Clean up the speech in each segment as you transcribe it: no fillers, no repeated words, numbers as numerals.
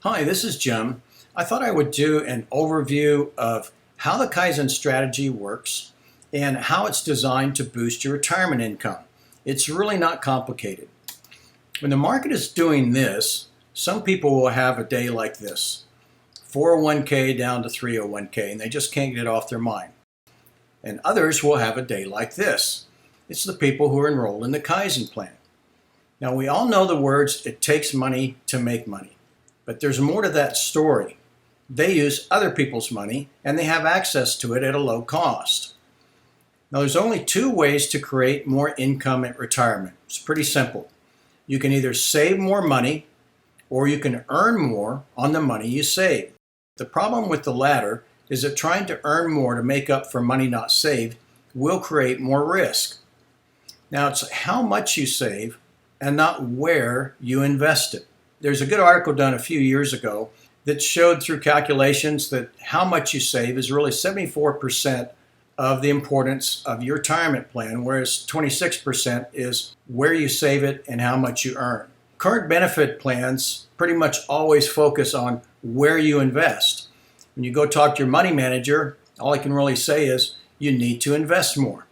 Hi, this is Jim. I thought I would do an overview of how the Kaizen strategy works and how it's designed to boost your retirement income. It's really not complicated. When the market is doing this, some people will have a day like this. 401k down to 301k, and they just can't get it off their mind. And others will have a day like this. It's the people who are enrolled in the Kaizen plan. Now, we all know the words, it takes money to make money. But there's more to that story. They use other people's money and they have access to it at a low cost. Now, there's only two ways to create more income at retirement. It's pretty simple. You can either save more money or you can earn more on the money you save. The problem with the latter is that trying to earn more to make up for money not saved will create more risk. Now, it's how much you save and not where you invest it. There's a good article done a few years ago that showed through calculations that how much you save is really 74% of the importance of your retirement plan, whereas 26% is where you save it and how much you earn. Current benefit plans pretty much always focus on where you invest. When you go talk to your money manager, all I can really say is you need to invest more.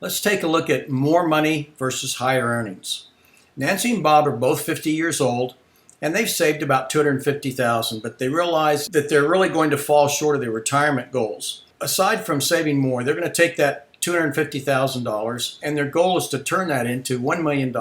Let's take a look at more money versus higher earnings. Nancy and Bob are both 50 years old. And they've saved about $250,000, but they realize that they're really going to fall short of their retirement goals. Aside from saving more, they're going to take that $250,000 and their goal is to turn that into $1 million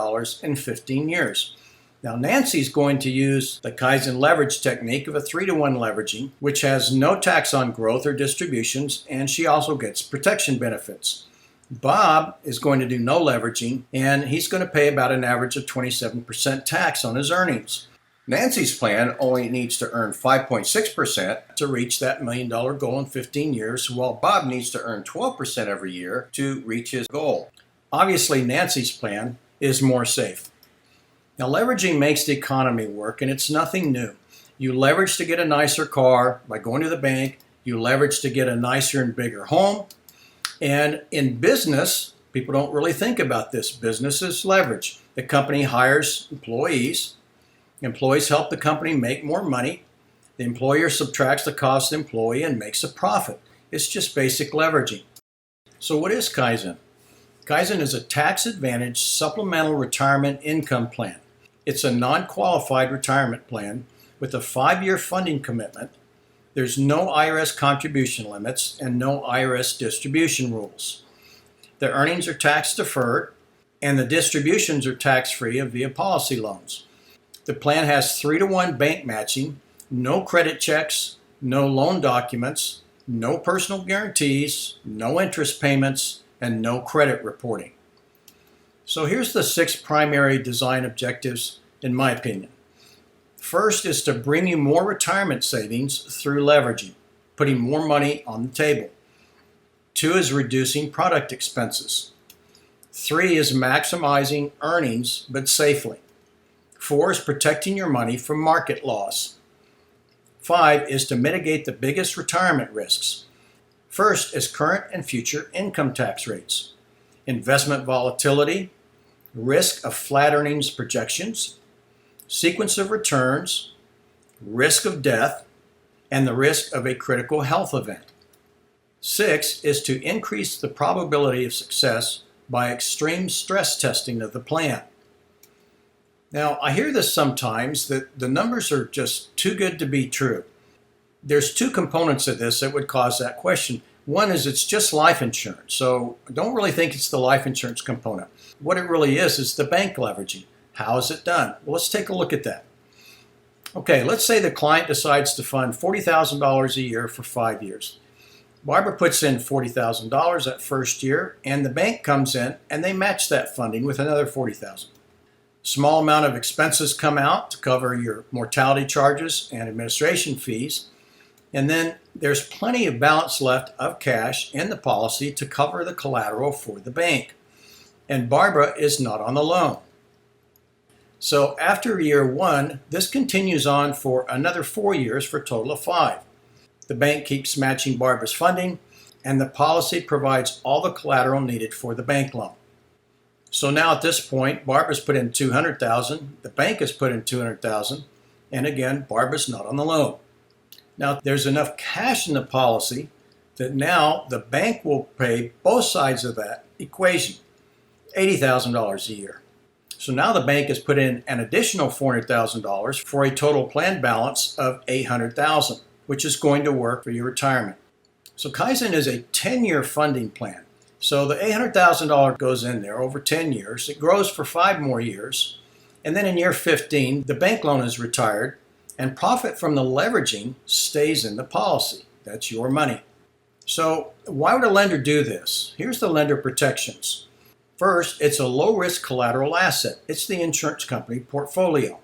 in 15 years. Now, Nancy's going to use the Kaizen leverage technique of a 3-to-1 leveraging, which has no tax on growth or distributions, and she also gets protection benefits. Bob is going to do no leveraging, and he's going to pay about an average of 27% tax on his earnings. Nancy's plan only needs to earn 5.6% to reach that $1 million goal in 15 years, while Bob needs to earn 12% every year to reach his goal. Obviously, Nancy's plan is more safe. Now, leveraging makes the economy work, and it's nothing new. You leverage to get a nicer car by going to the bank. You leverage to get a nicer and bigger home. And in business, people don't really think about this. Business is leverage. The company hires employees. Employees help the company make more money. The employer subtracts the cost of the employee and makes a profit. It's just basic leveraging. So what is Kaizen? Kaizen is a tax-advantaged supplemental retirement income plan. It's a non-qualified retirement plan with a 5-year funding commitment. There's no IRS contribution limits and no IRS distribution rules. The earnings are tax-deferred and the distributions are tax-free via policy loans. The plan has 3-to-1 bank matching, no credit checks, no loan documents, no personal guarantees, no interest payments, and no credit reporting. So here's the 6 primary design objectives, in my opinion. First is to bring you more retirement savings through leveraging, putting more money on the table. 2 is reducing product expenses. 3 is maximizing earnings, but safely. 4 is protecting your money from market loss. 5 is to mitigate the biggest retirement risks. First is current and future income tax rates, investment volatility, risk of flat earnings projections, sequence of returns, risk of death, and the risk of a critical health event. 6 is to increase the probability of success by extreme stress testing of the plan. Now, I hear this sometimes that the numbers are just too good to be true. There's 2 components of this that would cause that question. One is it's just life insurance, so I don't really think it's the life insurance component. What it really is the bank leveraging. How is it done? Well, let's take a look at that. Okay, let's say the client decides to fund $40,000 a year for 5 years. Barbara puts in $40,000 that first year, and the bank comes in and they match that funding with another $40,000. Small amount of expenses come out to cover your mortality charges and administration fees. And then there's plenty of balance left of cash in the policy to cover the collateral for the bank. And Barbara is not on the loan. So after year 1, this continues on for another 4 years for a total of 5. The bank keeps matching Barbara's funding, and the policy provides all the collateral needed for the bank loan. So now at this point, Barbara's put in $200,000, the bank has put in $200,000, And again, Barbara's not on the loan. Now, there's enough cash in the policy that now the bank will pay both sides of that equation, $80,000 a year. So now the bank has put in an additional $400,000 for a total plan balance of $800,000, which is going to work for your retirement. So Kaizen is a 10-year funding plan. So the $800,000 goes in there over 10 years. It grows for 5 more years. And then in year 15, the bank loan is retired, and profit from the leveraging stays in the policy. That's your money. So why would a lender do this? Here's the lender protections. First, it's a low-risk collateral asset. It's the insurance company portfolio.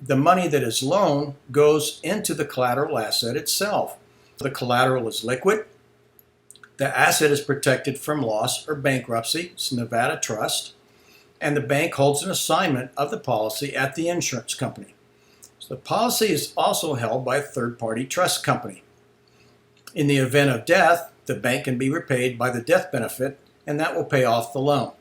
The money that is loaned goes into the collateral asset itself. The collateral is liquid. The asset is protected from loss or bankruptcy. It's Nevada Trust. And the bank holds an assignment of the policy at the insurance company. So the policy is also held by a third-party trust company. In the event of death, the bank can be repaid by the death benefit, and that will pay off the loan.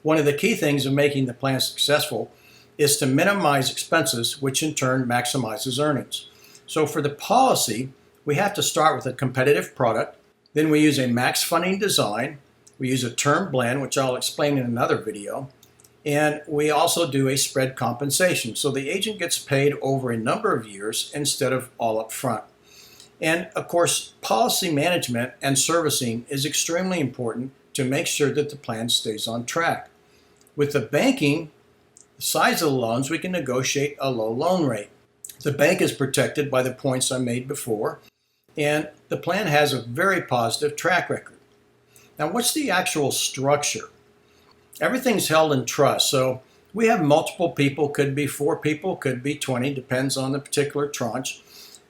One of the key things of making the plan successful is to minimize expenses, which in turn maximizes earnings. So for the policy, we have to start with a competitive product. Then we use a max funding design. We use a term blend, which I'll explain in another video. And we also do a spread compensation. So the agent gets paid over a number of years instead of all up front. And of course, policy management and servicing is extremely important to make sure that the plan stays on track. With the banking, the size of the loans, we can negotiate a low loan rate. The bank is protected by the points I made before, and the plan has a very positive track record. Now, what's the actual structure? Everything's held in trust, so we have multiple people, could be 4 people, could be 20, depends on the particular tranche.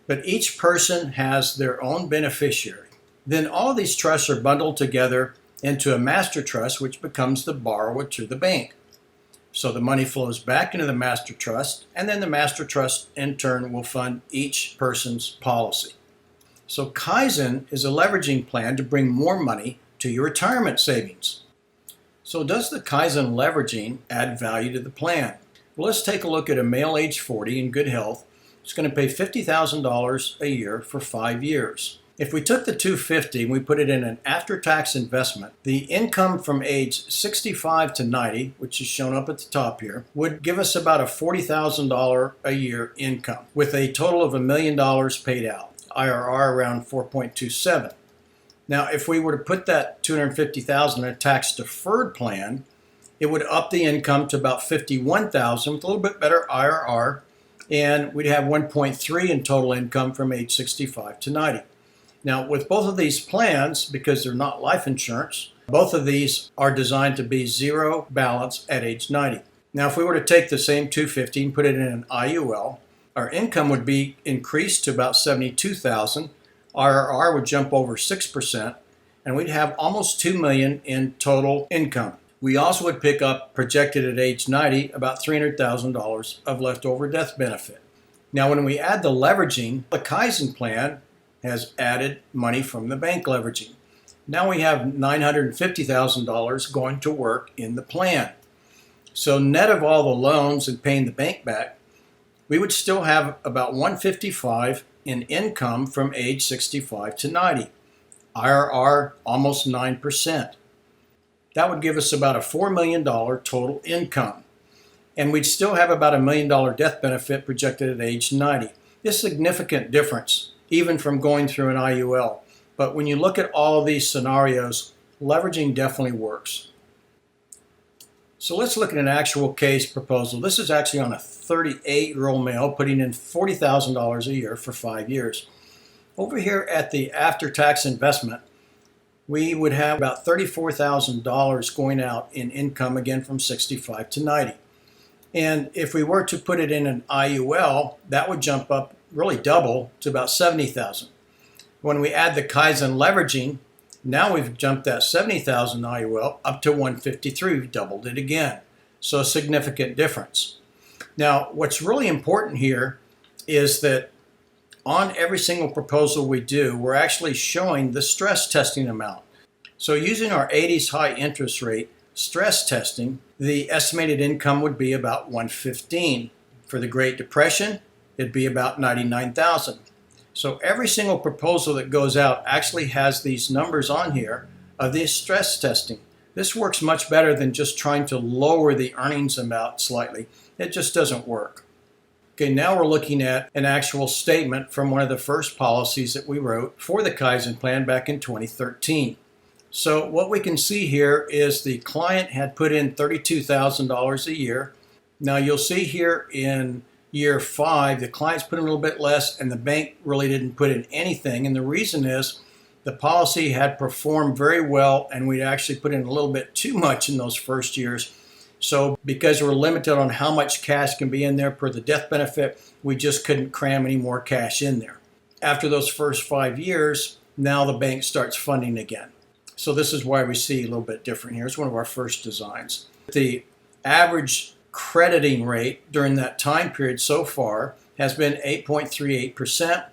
But each person has their own beneficiary. Then all these trusts are bundled together into a master trust, which becomes the borrower to the bank. So the money flows back into the master trust, and then the master trust in turn will fund each person's policy. So Kaizen is a leveraging plan to bring more money to your retirement savings. So does the Kaizen leveraging add value to the plan? Well, let's take a look at a male age 40 in good health. It's going to pay $50,000 a year for 5 years. If we took the $250 and we put it in an after-tax investment, the income from age 65 to 90, which is shown up at the top here, would give us about a $40,000 a year income with a total of $1 million paid out. IRR around 4.27. Now, if we were to put that $250,000 in a tax-deferred plan, it would up the income to about $51,000 with a little bit better IRR, and we'd have 1.3 in total income from age 65 to 90. Now, with both of these plans, because they're not life insurance, both of these are designed to be zero balance at age 90. Now, if we were to take the same $250 and put it in an IUL, our income would be increased to about $72,000. IRR would jump over 6%, and we'd have almost $2 million in total income. We also would pick up, projected at age 90, about $300,000 of leftover death benefit. Now, when we add the leveraging, the Kaizen plan has added money from the bank leveraging. Now we have $950,000 going to work in the plan. So net of all the loans and paying the bank back, we would still have about $155,000 in income from age 65 to 90. IRR almost 9%. That would give us about a $4 million total income. And we'd still have about $1 million death benefit projected at age 90. This is a significant difference, even from going through an IUL. But when you look at all of these scenarios, leveraging definitely works. So let's look at an actual case proposal. This is actually on a 38-year-old male putting in $40,000 a year for 5 years. Over here at the after-tax investment, we would have about $34,000 going out in income, again from 65 to 90. And if we were to put it in an IUL, that would jump up, really double, to about $70,000. When we add the Kaizen leveraging, now we've jumped that $70,000 IUL up to $153,000. We've doubled it again. So a significant difference. Now, what's really important here is that on every single proposal we do, we're actually showing the stress testing amount. So using our 80s high interest rate stress testing, the estimated income would be about $115,000. For the Great Depression, it'd be about $99,000. So every single proposal that goes out actually has these numbers on here of the stress testing. This works much better than just trying to lower the earnings amount slightly. It just doesn't work. Okay, now we're looking at an actual statement from one of the first policies that we wrote for the Kaizen plan back in 2013. So what we can see here is the client had put in $32,000 a year. Now you'll see here in year 5, the client's put in a little bit less and the bank really didn't put in anything. And the reason is the policy had performed very well and we'd actually put in a little bit too much in those first years. So because we're limited on how much cash can be in there per the death benefit, we just couldn't cram any more cash in there. After those first 5 years, now the bank starts funding again. So this is why we see a little bit different here. It's one of our first designs. The average crediting rate during that time period so far has been 8.38%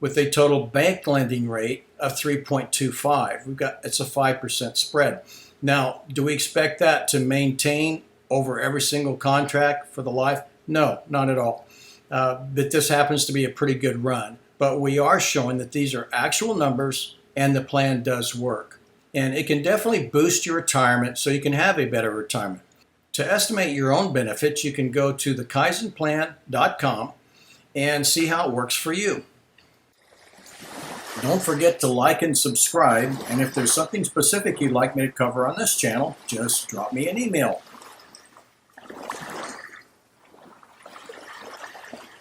with a total bank lending rate of 3.25. It's a 5% spread. Now, do we expect that to maintain over every single contract for the life? No, not at all. But this happens to be a pretty good run. But we are showing that these are actual numbers and the plan does work. And it can definitely boost your retirement so you can have a better retirement. To estimate your own benefits, you can go to thekaizenplan.com and see how it works for you. Don't forget to like and subscribe, and if there's something specific you'd like me to cover on this channel, just drop me an email.